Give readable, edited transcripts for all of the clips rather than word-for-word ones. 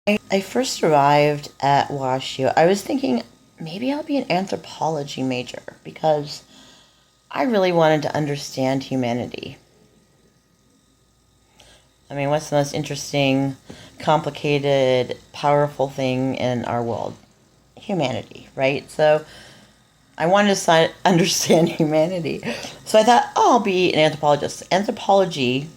I first arrived at WashU, I was thinking maybe I'll be an anthropology major because I really wanted to understand humanity. I mean, what's the most interesting, complicated, powerful thing in our world? Humanity, right? So I wanted to understand humanity. So I thought, oh, I'll be an anthropologist. Anthropology,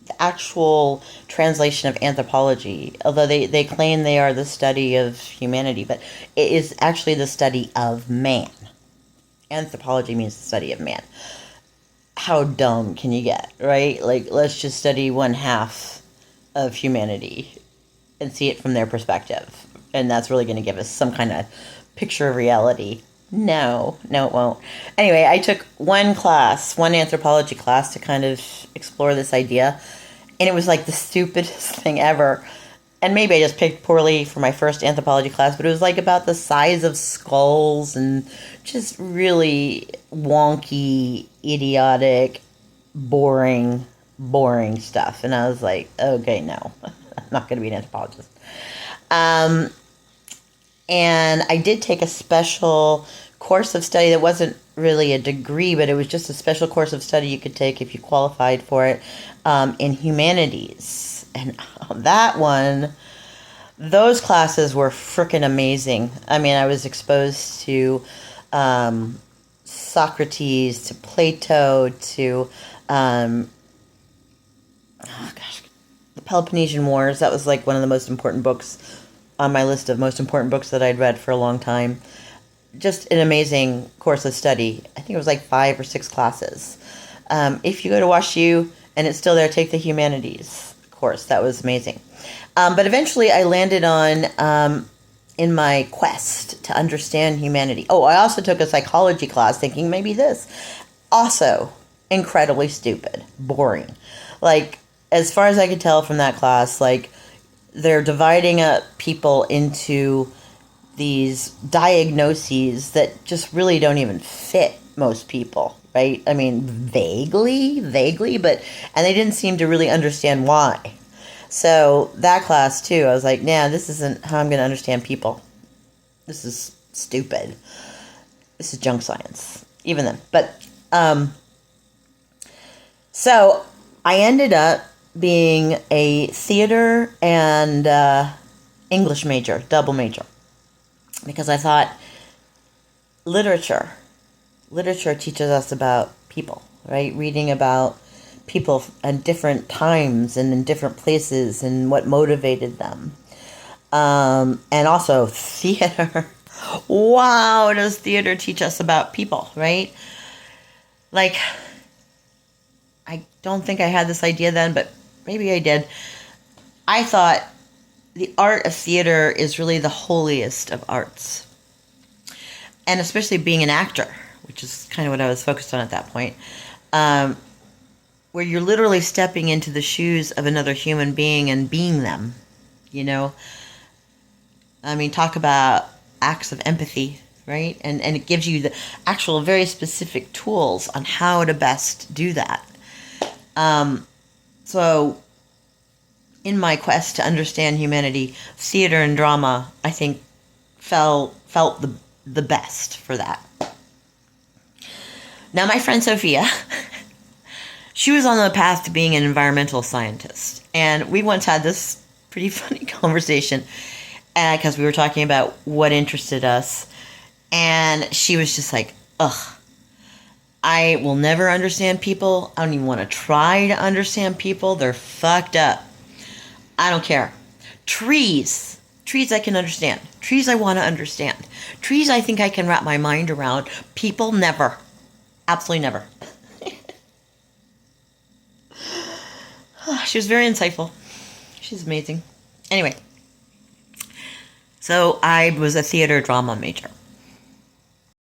the actual translation of anthropology, although they claim they are the study of humanity, but it is actually the study of man. Anthropology means the study of man. How dumb can you get, right? Like, let's just study one half of humanity and see it from their perspective. And that's really going to give us some kind of picture of reality. No, no, it won't. Anyway, I took one anthropology class to kind of explore this idea. And it was like the stupidest thing ever. And maybe I just picked poorly for my first anthropology class, but it was like about the size of skulls and just really wonky, idiotic, boring stuff. And I was like, okay, no, I'm not going to be an anthropologist. Um, and I did take a special course of study that wasn't really a degree, but it was just a special course of study you could take if you qualified for it, in humanities. And that one, those classes were freaking amazing. I mean, I was exposed to Socrates, to Plato, to the Peloponnesian Wars. That was like one of the most important books on my list of most important books that I'd read for a long time. Just an amazing course of study. I think it was like 5 or 6 classes. If you go to WashU and it's still there, take the humanities course. That was amazing. But eventually I landed on, in my quest to understand humanity. Oh, I also took a psychology class thinking maybe this. Also, incredibly stupid, boring. Like, as far as I could tell from that class, like, they're dividing up people into these diagnoses that just really don't even fit most people, right? I mean, vaguely, but, and they didn't seem to really understand why. So that class too, I was like, nah, this isn't how I'm going to understand people. This is stupid. This is junk science, even then. But, so I ended up being a theater and English major, double major. Because I thought literature teaches us about people, right? Reading about people at different times and in different places and what motivated them. And also theater. Wow, does theater teach us about people, right? Like, I don't think I had this idea then, but maybe I did. I thought the art of theater is really the holiest of arts. And especially being an actor, which is kind of what I was focused on at that point, where you're literally stepping into the shoes of another human being and being them, you know? I mean, talk about acts of empathy, right? And it gives you the actual very specific tools on how to best do that. So in my quest to understand humanity, theater and drama, I think, felt the best for that. Now, my friend Sophia, she was on the path to being an environmental scientist. And we once had this pretty funny conversation because we were talking about what interested us. And she was just like, ugh, I will never understand people. I don't even want to try to understand people. They're fucked up. I don't care. Trees I can understand. Trees I want to understand. Trees I think I can wrap my mind around. People, never. Absolutely never. She was very insightful. She's amazing. Anyway, so I was a theater drama major.